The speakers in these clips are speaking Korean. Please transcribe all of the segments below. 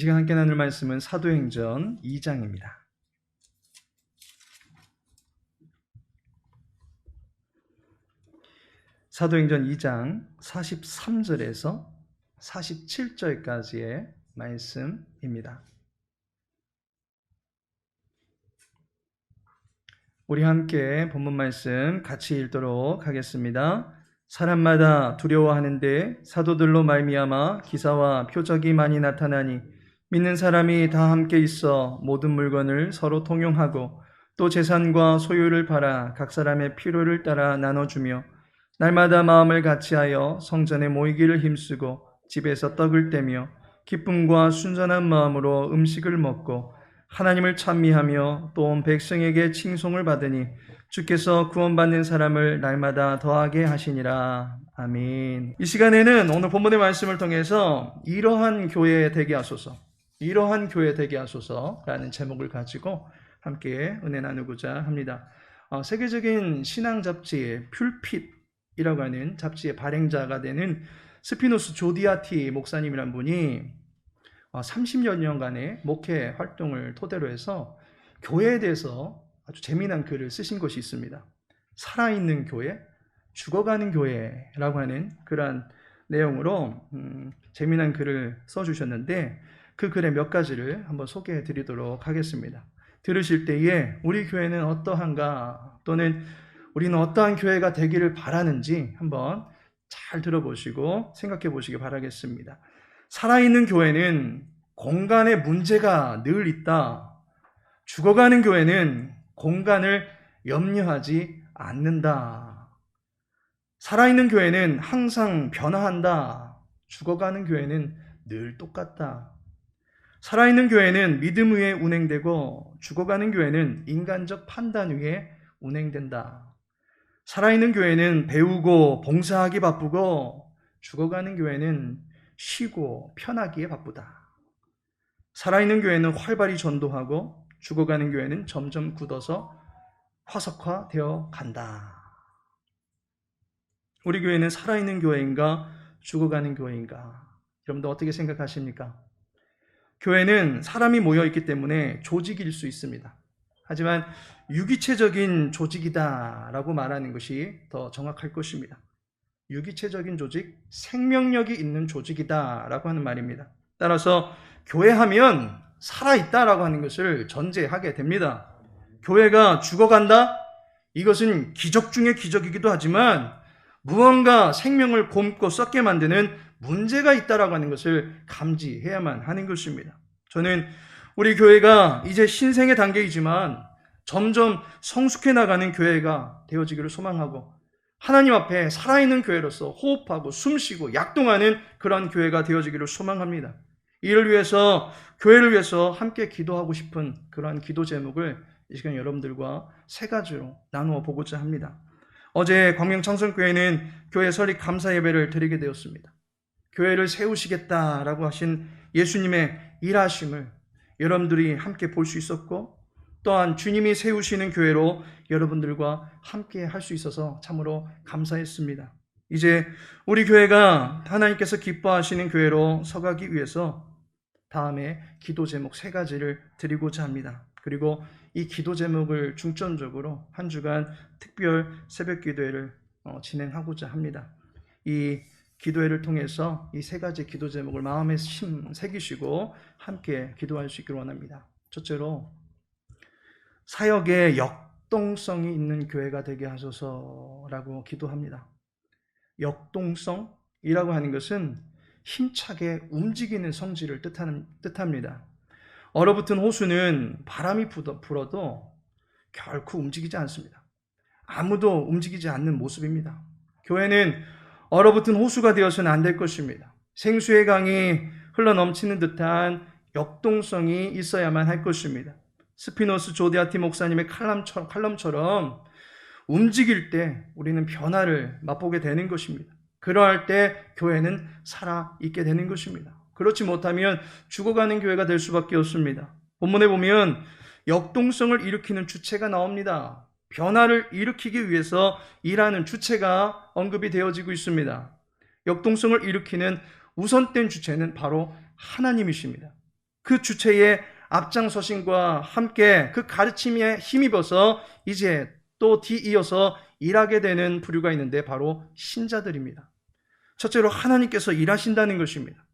시간 함께 나눌 말씀은 사도행전 2장입니다. 사도행전 2장 43절에서 47절까지의 말씀입니다. 우리 함께 본문 말씀 같이 읽도록 하겠습니다. 사람마다 두려워하는데 사도들로 말미암아 기사와 표적이 많이 나타나니 믿는 사람이 다 함께 있어 모든 물건을 서로 통용하고 또 재산과 소유를 팔아 각 사람의 필요를 따라 나눠주며 날마다 마음을 같이하여 성전에 모이기를 힘쓰고 집에서 떡을 떼며 기쁨과 순전한 마음으로 음식을 먹고 하나님을 찬미하며 또 온 백성에게 칭송을 받으니 주께서 구원받는 사람을 날마다 더하게 하시니라. 아멘. 이 시간에는 오늘 본문의 말씀을 통해서 이러한 교회 되게 하소서, 이러한 교회 되게 하소서라는 제목을 가지고 함께 은혜 나누고자 합니다. 세계적인 신앙 잡지 퓰핏이라고 하는 잡지의 발행자가 되는 스피노스 조디아티 목사님이란 분이 30여 년간의 목회 활동을 토대로 해서 교회에 대해서 아주 재미난 글을 쓰신 것이 있습니다. 살아있는 교회, 죽어가는 교회라고 하는 그러한 내용으로 재미난 글을 써주셨는데 그 글의 몇 가지를 한번 소개해 드리도록 하겠습니다. 들으실 때에 우리 교회는 어떠한가, 또는 우리는 어떠한 교회가 되기를 바라는지 한번 잘 들어보시고 생각해 보시기 바라겠습니다. 살아있는 교회는 공간에 문제가 늘 있다. 죽어가는 교회는 공간을 염려하지 않는다. 살아있는 교회는 항상 변화한다. 죽어가는 교회는 늘 똑같다. 살아있는 교회는 믿음 위에 운행되고 죽어가는 교회는 인간적 판단 위에 운행된다. 살아있는 교회는 배우고 봉사하기 바쁘고 죽어가는 교회는 쉬고 편하기에 바쁘다. 살아있는 교회는 활발히 전도하고 죽어가는 교회는 점점 굳어서 화석화되어 간다. 우리 교회는 살아있는 교회인가 죽어가는 교회인가? 여러분들 어떻게 생각하십니까? 교회는 사람이 모여있기 때문에 조직일 수 있습니다. 하지만 유기체적인 조직이다라고 말하는 것이 더 정확할 것입니다. 유기체적인 조직, 생명력이 있는 조직이다라고 하는 말입니다. 따라서 교회하면 살아있다라고 하는 것을 전제하게 됩니다. 교회가 죽어간다? 이것은 기적 중의 기적이기도 하지만 무언가 생명을 곪고 썩게 만드는 문제가 있다라고 하는 것을 감지해야만 하는 것입니다. 저는 우리 교회가 이제 신생의 단계이지만 점점 성숙해 나가는 교회가 되어지기를 소망하고 하나님 앞에 살아있는 교회로서 호흡하고 숨쉬고 약동하는 그런 교회가 되어지기를 소망합니다. 이를 위해서, 교회를 위해서 함께 기도하고 싶은 그러한 기도 제목을 이 시간 여러분들과 세 가지로 나누어 보고자 합니다. 어제 광명창성교회는 교회 설립 감사 예배를 드리게 되었습니다. 교회를 세우시겠다라고 하신 예수님의 일하심을 여러분들이 함께 볼 수 있었고, 또한 주님이 세우시는 교회로 여러분들과 함께 할 수 있어서 참으로 감사했습니다. 이제 우리 교회가 하나님께서 기뻐하시는 교회로 서가기 위해서 다음에 기도 제목 세 가지를 드리고자 합니다. 그리고 이 기도 제목을 중점적으로 한 주간 특별 새벽 기도회를 진행하고자 합니다. 이 기도회를 통해서 이 세 가지 기도 제목을 마음에 새기시고 함께 기도할 수 있기를 원합니다. 첫째로, 사역에 역동성이 있는 교회가 되게 하소서라고 기도합니다. 역동성이라고 하는 것은 힘차게 움직이는 성질을 뜻합니다. 얼어붙은 호수는 바람이 불어도 결코 움직이지 않습니다. 아무도 움직이지 않는 모습입니다. 교회는 얼어붙은 호수가 되어서는 안 될 것입니다. 생수의 강이 흘러넘치는 듯한 역동성이 있어야만 할 것입니다. 스피노스 조디아티 목사님의 칼럼처럼 움직일 때 우리는 변화를 맛보게 되는 것입니다. 그러할 때 교회는 살아있게 되는 것입니다. 그렇지 못하면 죽어가는 교회가 될 수밖에 없습니다. 본문에 보면 역동성을 일으키는 주체가 나옵니다. 변화를 일으키기 위해서 일하는 주체가 언급이 되어지고 있습니다. 역동성을 일으키는 우선된 주체는 바로 하나님이십니다. 그 주체의 앞장서심과 함께 그 가르침에 힘입어서 이제 또 뒤이어서 일하게 되는 부류가 있는데 바로 신자들입니다. 첫째로 하나님께서 일하신다는 것입니다.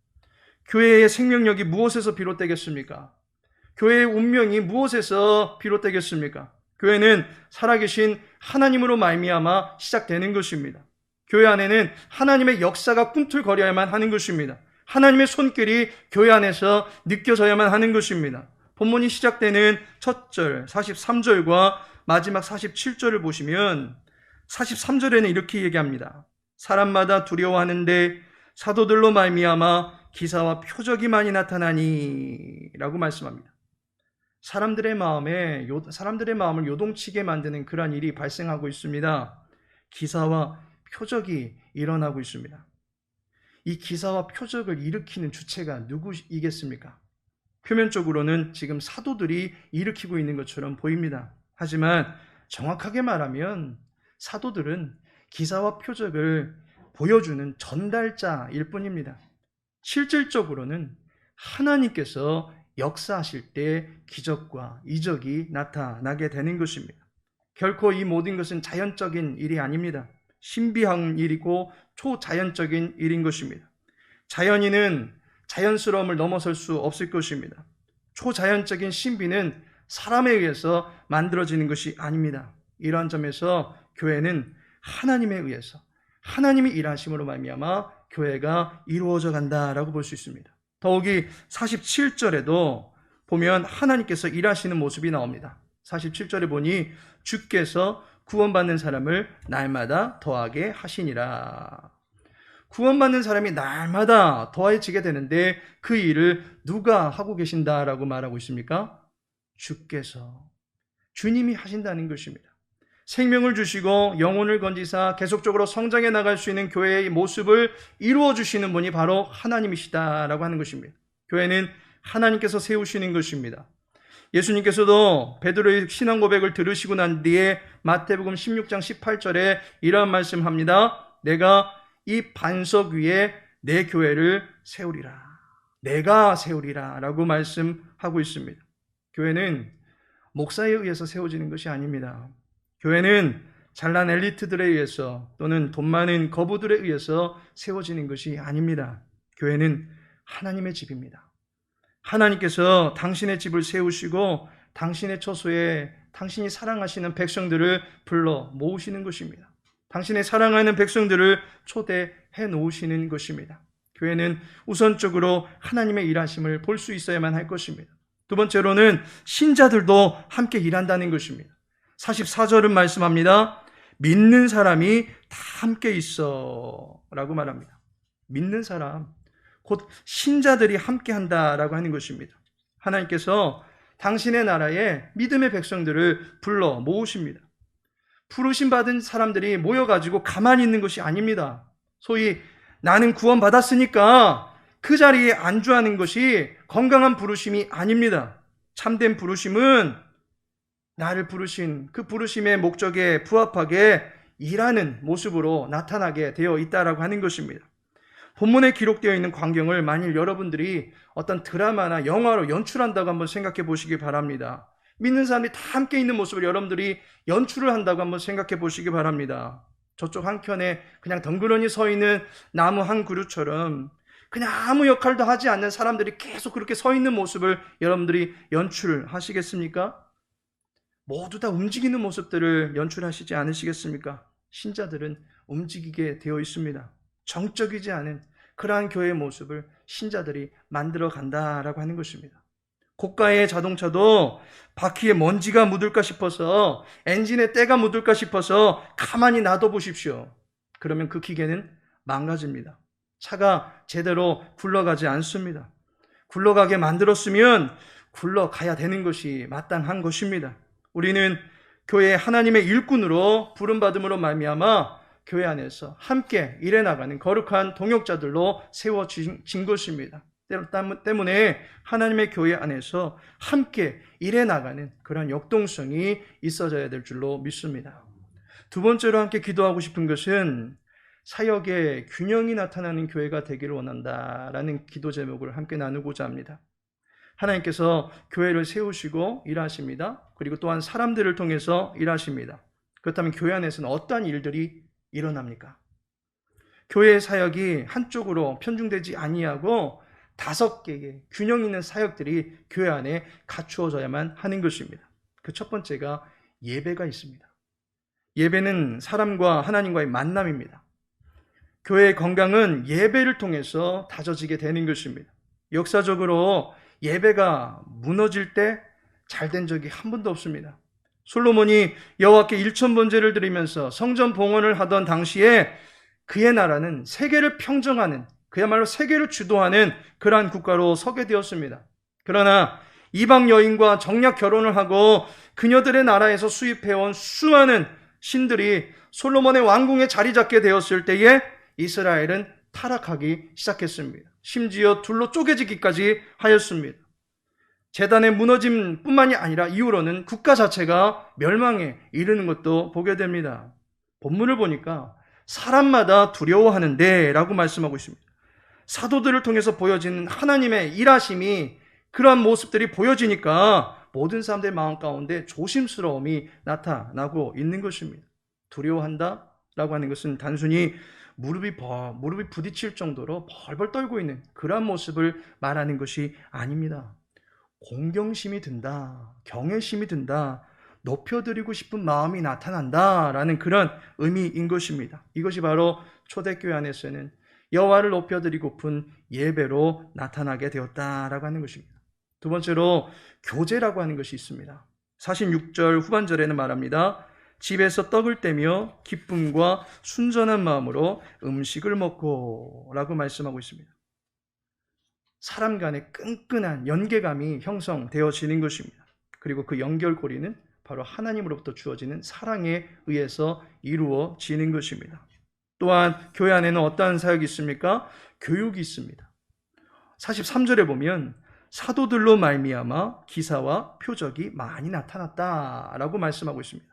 교회의 생명력이 무엇에서 비롯되겠습니까? 교회의 운명이 무엇에서 비롯되겠습니까? 교회는 살아계신 하나님으로 말미암아 시작되는 것입니다. 교회 안에는 하나님의 역사가 꿈틀거려야만 하는 것입니다. 하나님의 손길이 교회 안에서 느껴져야만 하는 것입니다. 본문이 시작되는 첫 절 43절과 마지막 47절을 보시면 43절에는 이렇게 얘기합니다. 사람마다 두려워하는데 사도들로 말미암아 기사와 표적이 많이 나타나니 라고 말씀합니다. 사람들의 마음을 요동치게 만드는 그러한 일이 발생하고 있습니다. 기사와 표적이 일어나고 있습니다. 이 기사와 표적을 일으키는 주체가 누구이겠습니까? 표면적으로는 지금 사도들이 일으키고 있는 것처럼 보입니다. 하지만 정확하게 말하면 사도들은 기사와 표적을 보여주는 전달자일 뿐입니다. 실질적으로는 하나님께서 역사하실 때 기적과 이적이 나타나게 되는 것입니다. 결코 이 모든 것은 자연적인 일이 아닙니다. 신비한 일이고 초자연적인 일인 것입니다. 자연인은 자연스러움을 넘어설 수 없을 것입니다. 초자연적인 신비는 사람에 의해서 만들어지는 것이 아닙니다. 이러한 점에서 교회는 하나님에 의해서 하나님이 일하심으로 말미암아 교회가 이루어져 간다라고 볼 수 있습니다. 더욱이 47절에도 보면 하나님께서 일하시는 모습이 나옵니다. 47절에 보니 주께서 구원받는 사람을 날마다 더하게 하시니라. 구원받는 사람이 날마다 더해지게 되는데 그 일을 누가 하고 계신다라고 말하고 있습니까? 주께서, 주님이 하신다는 것입니다. 생명을 주시고 영혼을 건지사 계속적으로 성장해 나갈 수 있는 교회의 모습을 이루어 주시는 분이 바로 하나님이시다라고 하는 것입니다. 교회는 하나님께서 세우시는 것입니다. 예수님께서도 베드로의 신앙 고백을 들으시고 난 뒤에 마태복음 16장 18절에 이런 말씀합니다. 내가 이 반석 위에 내 교회를 세우리라. 내가 세우리라 라고 말씀하고 있습니다. 교회는 목사에 의해서 세워지는 것이 아닙니다. 교회는 잘난 엘리트들에 의해서 또는 돈 많은 거부들에 의해서 세워지는 것이 아닙니다. 교회는 하나님의 집입니다. 하나님께서 당신의 집을 세우시고 당신의 처소에 당신이 사랑하시는 백성들을 불러 모으시는 것입니다. 당신의 사랑하는 백성들을 초대해 놓으시는 것입니다. 교회는 우선적으로 하나님의 일하심을 볼 수 있어야만 할 것입니다. 두 번째로는 신자들도 함께 일한다는 것입니다. 44절은 말씀합니다. 믿는 사람이 다 함께 있어 라고 말합니다. 믿는 사람, 곧 신자들이 함께 한다라고 하는 것입니다. 하나님께서 당신의 나라에 믿음의 백성들을 불러 모으십니다. 부르심 받은 사람들이 모여가지고 가만히 있는 것이 아닙니다. 소위 나는 구원받았으니까 그 자리에 안주하는 것이 건강한 부르심이 아닙니다. 참된 부르심은 나를 부르신 그 부르심의 목적에 부합하게 일하는 모습으로 나타나게 되어 있다라고 하는 것입니다. 본문에 기록되어 있는 광경을 만일 여러분들이 어떤 드라마나 영화로 연출한다고 한번 생각해 보시기 바랍니다. 믿는 사람이 다 함께 있는 모습을 여러분들이 연출을 한다고 한번 생각해 보시기 바랍니다. 저쪽 한켠에 그냥 덩그러니 서 있는 나무 한 그루처럼 그냥 아무 역할도 하지 않는 사람들이 계속 그렇게 서 있는 모습을 여러분들이 연출하시겠습니까? 모두 다 움직이는 모습들을 연출하시지 않으시겠습니까? 신자들은 움직이게 되어 있습니다. 정적이지 않은 그러한 교회의 모습을 신자들이 만들어 간다라고 하는 것입니다. 고가의 자동차도 바퀴에 먼지가 묻을까 싶어서 엔진에 때가 묻을까 싶어서 가만히 놔둬 보십시오. 그러면 그 기계는 망가집니다. 차가 제대로 굴러가지 않습니다. 굴러가게 만들었으면 굴러가야 되는 것이 마땅한 것입니다. 우리는 교회의 하나님의 일꾼으로 부름받음으로 말미암아 교회 안에서 함께 일해 나가는 거룩한 동역자들로 세워진 것입니다. 때문에 하나님의 교회 안에서 함께 일해 나가는 그런 역동성이 있어져야 될 줄로 믿습니다. 두 번째로 함께 기도하고 싶은 것은 사역의 균형이 나타나는 교회가 되기를 원한다라는 기도 제목을 함께 나누고자 합니다. 하나님께서 교회를 세우시고 일하십니다. 그리고 또한 사람들을 통해서 일하십니다. 그렇다면 교회 안에서는 어떠한 일들이 일어납니까? 교회의 사역이 한쪽으로 편중되지 아니하고 5개의 균형 있는 사역들이 교회 안에 갖추어져야만 하는 것입니다. 그 첫 번째가 예배가 있습니다. 예배는 사람과 하나님과의 만남입니다. 교회의 건강은 예배를 통해서 다져지게 되는 것입니다. 역사적으로 예배가 무너질 때 잘된 적이 한 번도 없습니다. 솔로몬이 여호와께 1000번제를 드리면서 성전 봉헌을 하던 당시에 그의 나라는 세계를 평정하는, 그야말로 세계를 주도하는 그러한 국가로 서게 되었습니다. 그러나 이방 여인과 정략 결혼을 하고 그녀들의 나라에서 수입해온 수많은 신들이 솔로몬의 왕궁에 자리 잡게 되었을 때에 이스라엘은 타락하기 시작했습니다. 심지어 둘로 쪼개지기까지 하였습니다. 제단의 무너짐뿐만이 아니라 이후로는 국가 자체가 멸망에 이르는 것도 보게 됩니다. 본문을 보니까 사람마다 두려워하는데 라고 말씀하고 있습니다. 사도들을 통해서 보여지는 하나님의 일하심이, 그러한 모습들이 보여지니까 모든 사람들의 마음 가운데 조심스러움이 나타나고 있는 것입니다. 두려워한다 라고 하는 것은 단순히 무릎이 부딪힐 정도로 벌벌 떨고 있는 그러한 모습을 말하는 것이 아닙니다. 공경심이 든다, 경외심이 든다, 높여드리고 싶은 마음이 나타난다라는 그런 의미인 것입니다. 이것이 바로 초대교회 안에서는 여호와를 높여드리고픈 예배로 나타나게 되었다라고 하는 것입니다. 두 번째로 교제라고 하는 것이 있습니다. 46절 후반절에는 말합니다. 집에서 떡을 떼며 기쁨과 순전한 마음으로 음식을 먹고 라고 말씀하고 있습니다. 사람 간의 끈끈한 연계감이 형성되어지는 것입니다. 그리고 그 연결고리는 바로 하나님으로부터 주어지는 사랑에 의해서 이루어지는 것입니다. 또한 교회 안에는 어떠한 사역이 있습니까? 교육이 있습니다. 43절에 보면 사도들로 말미암아 기사와 표적이 많이 나타났다라고 말씀하고 있습니다.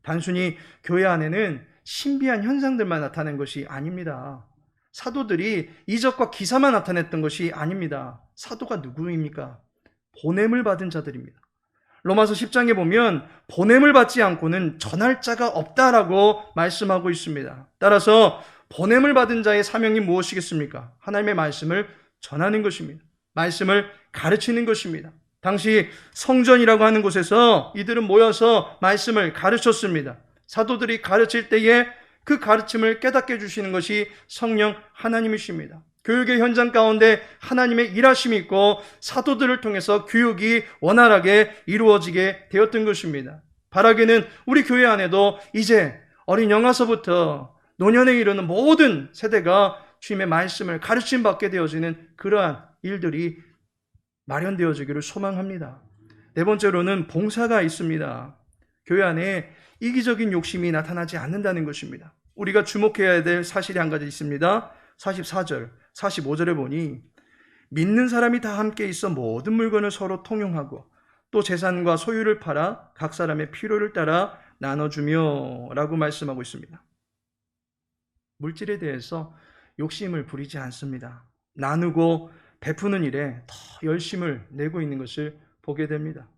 단순히 교회 안에는 신비한 현상들만 나타낸 것이 아닙니다. 사도들이 이적과 기사만 나타냈던 것이 아닙니다. 사도가 누구입니까? 보냄을 받은 자들입니다. 로마서 10장에 보면 보냄을 받지 않고는 전할 자가 없다라고 말씀하고 있습니다. 따라서 보냄을 받은 자의 사명이 무엇이겠습니까? 하나님의 말씀을 전하는 것입니다. 말씀을 가르치는 것입니다. 당시 성전이라고 하는 곳에서 이들은 모여서 말씀을 가르쳤습니다. 사도들이 가르칠 때에 그 가르침을 깨닫게 해주시는 것이 성령 하나님이십니다. 교육의 현장 가운데 하나님의 일하심이 있고 사도들을 통해서 교육이 원활하게 이루어지게 되었던 것입니다. 바라기는 우리 교회 안에도 이제 어린 영아서부터 노년에 이르는 모든 세대가 주님의 말씀을 가르침 받게 되어지는 그러한 일들이 마련되어지기를 소망합니다. 네 번째로는 봉사가 있습니다. 교회 안에 이기적인 욕심이 나타나지 않는다는 것입니다. 우리가 주목해야 될 사실이 한 가지 있습니다. 44절, 45절에 보니 믿는 사람이 다 함께 있어 모든 물건을 서로 통용하고 또 재산과 소유를 팔아 각 사람의 필요를 따라 나눠주며 라고 말씀하고 있습니다. 물질에 대해서 욕심을 부리지 않습니다. 나누고 베푸는 일에 더 열심을 내고 있는 것을 보게 됩니다.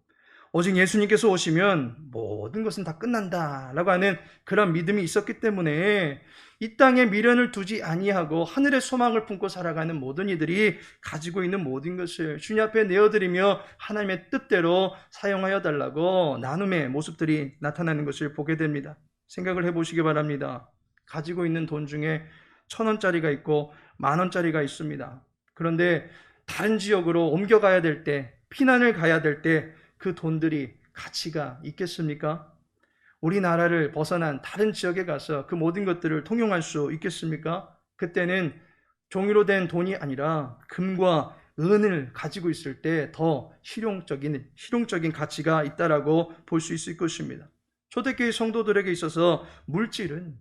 오직 예수님께서 오시면 모든 것은 다 끝난다라고 하는 그런 믿음이 있었기 때문에 이 땅에 미련을 두지 아니하고 하늘의 소망을 품고 살아가는 모든 이들이 가지고 있는 모든 것을 주님 앞에 내어드리며 하나님의 뜻대로 사용하여 달라고 나눔의 모습들이 나타나는 것을 보게 됩니다. 생각을 해보시기 바랍니다. 가지고 있는 돈 중에 1,000원짜리가 있고 10,000원짜리가 있습니다. 그런데 다른 지역으로 옮겨가야 될 때, 피난을 가야 될 때 그 돈들이 가치가 있겠습니까? 우리나라를 벗어난 다른 지역에 가서 그 모든 것들을 통용할 수 있겠습니까? 그때는 종이로 된 돈이 아니라 금과 은을 가지고 있을 때 더 실용적인 가치가 있다라고 볼 수 있을 것입니다. 초대교회 성도들에게 있어서 물질은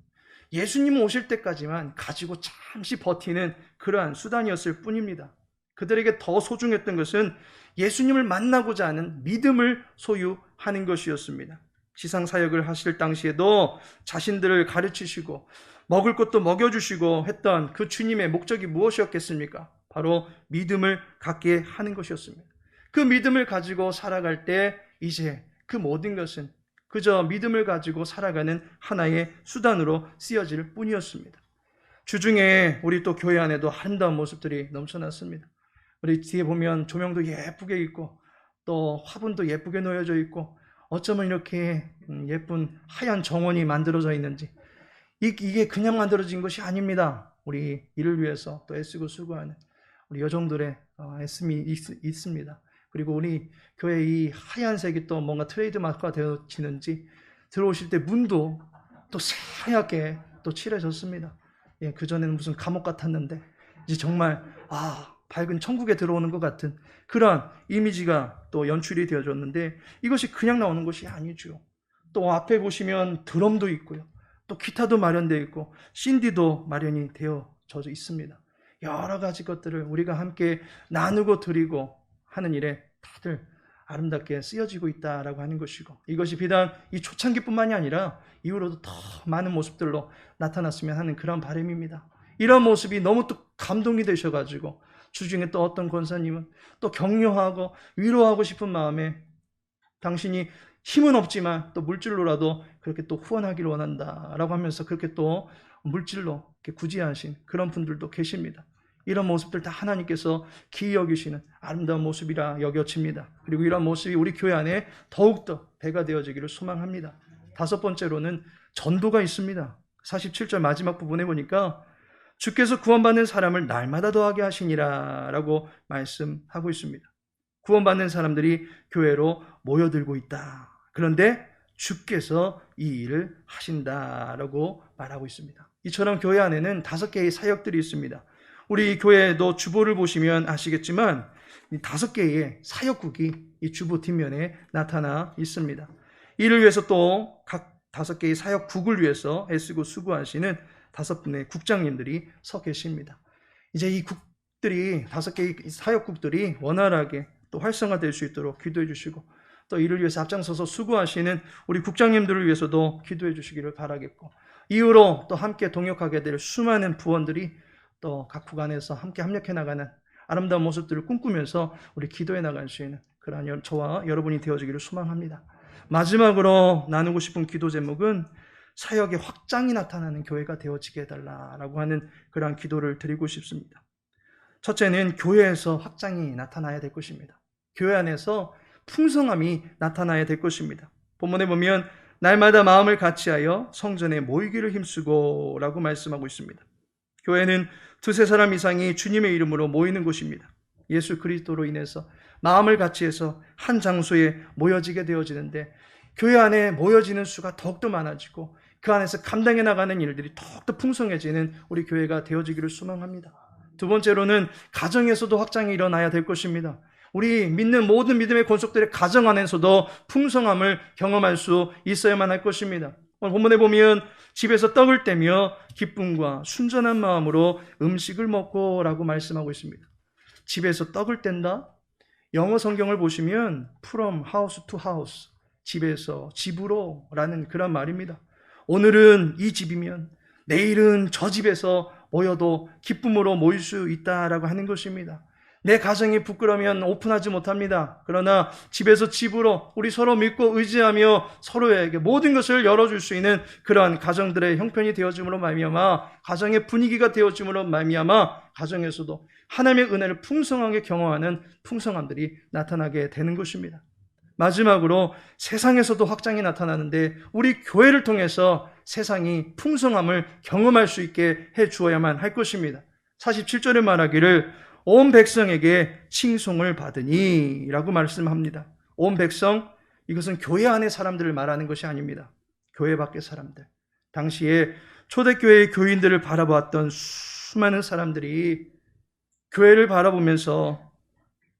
예수님 오실 때까지만 가지고 잠시 버티는 그러한 수단이었을 뿐입니다. 그들에게 더 소중했던 것은 예수님을 만나고자 하는 믿음을 소유하는 것이었습니다. 지상사역을 하실 당시에도 자신들을 가르치시고 먹을 것도 먹여주시고 했던 그 주님의 목적이 무엇이었겠습니까? 바로 믿음을 갖게 하는 것이었습니다. 그 믿음을 가지고 살아갈 때 이제 그 모든 것은 그저 믿음을 가지고 살아가는 하나의 수단으로 쓰여질 뿐이었습니다. 주중에 우리 또 교회 안에도 아름다운 모습들이 넘쳐났습니다. 우리 뒤에 보면 조명도 예쁘게 있고 또 화분도 예쁘게 놓여져 있고 어쩌면 이렇게 예쁜 하얀 정원이 만들어져 있는지 이게 그냥 만들어진 것이 아닙니다. 우리 이를 위해서 또 애쓰고 수고하는 우리 여종들의 애씀이 있습니다. 그리고 우리 교회 이 하얀색이 또 뭔가 트레이드마크가 되어지는지 들어오실 때 문도 또 새하얗게 또 칠해졌습니다. 예, 그전에는 무슨 감옥 같았는데 이제 정말 밝은 천국에 들어오는 것 같은 그러한 이미지가 또 연출이 되어졌는데 이것이 그냥 나오는 것이 아니죠. 또 앞에 보시면 드럼도 있고요. 또 기타도 마련되어 있고 신디도 마련이 되어져 있습니다. 여러 가지 것들을 우리가 함께 나누고 드리고 하는 일에 다들 아름답게 쓰여지고 있다라고 하는 것이고 이것이 비단 이 초창기뿐만이 아니라 이후로도 더 많은 모습들로 나타났으면 하는 그런 바람입니다. 이런 모습이 너무 또 감동이 되셔가지고 주중에 또 어떤 권사님은 또 격려하고 위로하고 싶은 마음에 당신이 힘은 없지만 또 물질로라도 그렇게 또 후원하기를 원한다라고 하면서 그렇게 또 물질로 이렇게 구제하신 그런 분들도 계십니다. 이런 모습들 다 하나님께서 기이 여기시는 아름다운 모습이라 여겨집니다. 그리고 이런 모습이 우리 교회 안에 더욱더 배가 되어지기를 소망합니다. 다섯 번째로는 전도가 있습니다. 47절 마지막 부분에 보니까 주께서 구원받는 사람을 날마다 더하게 하시니라 라고 말씀하고 있습니다. 구원받는 사람들이 교회로 모여들고 있다. 그런데 주께서 이 일을 하신다라고 말하고 있습니다. 이처럼 교회 안에는 5개의 사역들이 있습니다. 우리 교회도 주보를 보시면 아시겠지만 5개의 사역국이 이 주보 뒷면에 나타나 있습니다. 이를 위해서 또 각 5개의 사역국을 위해서 애쓰고 수고하시는 5분의 국장님들이 서 계십니다. 이제 이 국들이 5개의 사역국들이 원활하게 또 활성화될 수 있도록 기도해 주시고 또 이를 위해서 앞장서서 수고하시는 우리 국장님들을 위해서도 기도해 주시기를 바라겠고 이후로 또 함께 동역하게 될 수많은 부원들이 또 각 구간에서 함께 합력해 나가는 아름다운 모습들을 꿈꾸면서 우리 기도해 나갈 수 있는 그러한 저와 여러분이 되어지기를 소망합니다. 마지막으로 나누고 싶은 기도 제목은 사역의 확장이 나타나는 교회가 되어지게 해달라고 하는 그러한 기도를 드리고 싶습니다. 첫째는 교회에서 확장이 나타나야 될 것입니다. 교회 안에서 풍성함이 나타나야 될 것입니다. 본문에 보면 날마다 마음을 같이하여 성전에 모이기를 힘쓰고 라고 말씀하고 있습니다. 교회는 2-3사람 이상이 주님의 이름으로 모이는 곳입니다. 예수 그리스도로 인해서 마음을 같이해서 한 장소에 모여지게 되어지는데 교회 안에 모여지는 수가 더욱더 많아지고 그 안에서 감당해 나가는 일들이 더욱더 풍성해지는 우리 교회가 되어지기를 소망합니다. 두 번째로는 가정에서도 확장이 일어나야 될 것입니다. 우리 믿는 모든 믿음의 권속들의 가정 안에서도 풍성함을 경험할 수 있어야만 할 것입니다. 오늘 본문에 보면 집에서 떡을 떼며 기쁨과 순전한 마음으로 음식을 먹고 라고 말씀하고 있습니다. 집에서 떡을 뗀다? 영어 성경을 보시면 from house to house, 집에서 집으로 라는 그런 말입니다. 오늘은 이 집이면 내일은 저 집에서 모여도 기쁨으로 모일 수 있다라고 하는 것입니다. 내 가정이 부끄러우면 오픈하지 못합니다. 그러나 집에서 집으로 우리 서로 믿고 의지하며 서로에게 모든 것을 열어줄 수 있는 그러한 가정들의 형편이 되어짐으로 말미암아 가정의 분위기가 되어짐으로 말미암아 가정에서도 하나님의 은혜를 풍성하게 경험하는 풍성함들이 나타나게 되는 것입니다. 마지막으로 세상에서도 확장이 나타나는데 우리 교회를 통해서 세상이 풍성함을 경험할 수 있게 해 주어야만 할 것입니다. 47절에 말하기를 온 백성에게 칭송을 받으니 라고 말씀합니다. 온 백성, 이것은 교회 안의 사람들을 말하는 것이 아닙니다. 교회 밖의 사람들. 당시에 초대교회의 교인들을 바라보았던 수많은 사람들이 교회를 바라보면서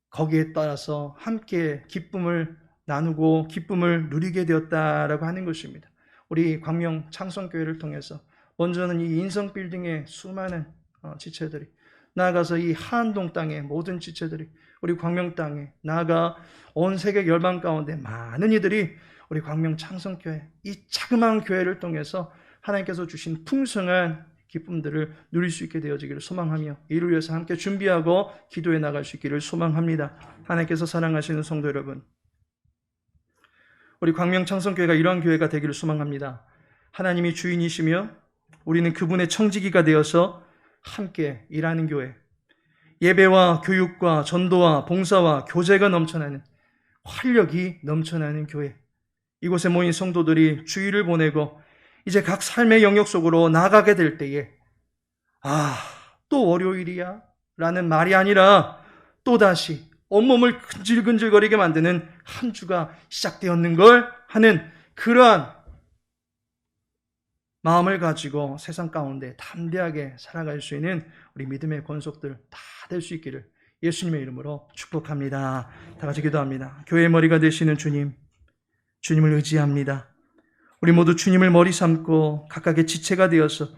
거기에 따라서 함께 기쁨을 나누고 기쁨을 누리게 되었다라고 하는 것입니다. 우리 광명 창성교회를 통해서 먼저는 이 인성빌딩의 수많은 지체들이 나아가서 이 하안동 땅의 모든 지체들이 우리 광명 땅에 나아가 온 세계 열방 가운데 많은 이들이 우리 광명 창성교회 이 자그마한 교회를 통해서 하나님께서 주신 풍성한 기쁨들을 누릴 수 있게 되어지기를 소망하며 이를 위해서 함께 준비하고 기도해 나갈 수 있기를 소망합니다. 하나님께서 사랑하시는 성도 여러분, 우리 광명창성교회가 이러한 교회가 되기를 소망합니다. 하나님이 주인이시며 우리는 그분의 청지기가 되어서 함께 일하는 교회, 예배와 교육과 전도와 봉사와 교제가 넘쳐나는, 활력이 넘쳐나는 교회, 이곳에 모인 성도들이 주일을 보내고 이제 각 삶의 영역 속으로 나가게 될 때에 또 월요일이야? 라는 말이 아니라 또다시 온몸을 근질근질거리게 만드는 한 주가 시작되었는걸 하는 그러한 마음을 가지고 세상 가운데 담대하게 살아갈 수 있는 우리 믿음의 권속들 다 될 수 있기를 예수님의 이름으로 축복합니다. 다 같이 기도합니다. 교회의 머리가 되시는 주님, 주님을 의지합니다. 우리 모두 주님을 머리 삼고 각각의 지체가 되어서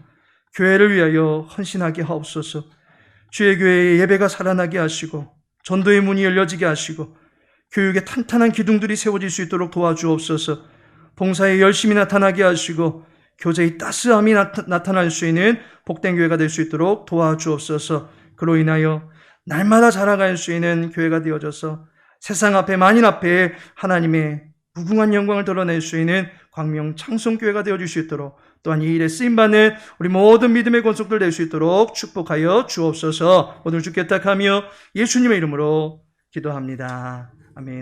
교회를 위하여 헌신하게 하옵소서. 주의 교회의 예배가 살아나게 하시고 전도의 문이 열려지게 하시고 교육의 탄탄한 기둥들이 세워질 수 있도록 도와주옵소서. 봉사에 열심히 나타나게 하시고 교제의 따스함이 나타날 수 있는 복된 교회가 될 수 있도록 도와주옵소서. 그로 인하여 날마다 자라갈 수 있는 교회가 되어져서 세상 앞에 만인 앞에 하나님의 무궁한 영광을 드러낼 수 있는 광명 창성교회가 되어줄 수 있도록, 또한 이 일에 쓰임받는 우리 모든 믿음의 권속들 될 수 있도록 축복하여 주옵소서. 오늘 주께 딱하며 예수님의 이름으로 기도합니다. 아멘.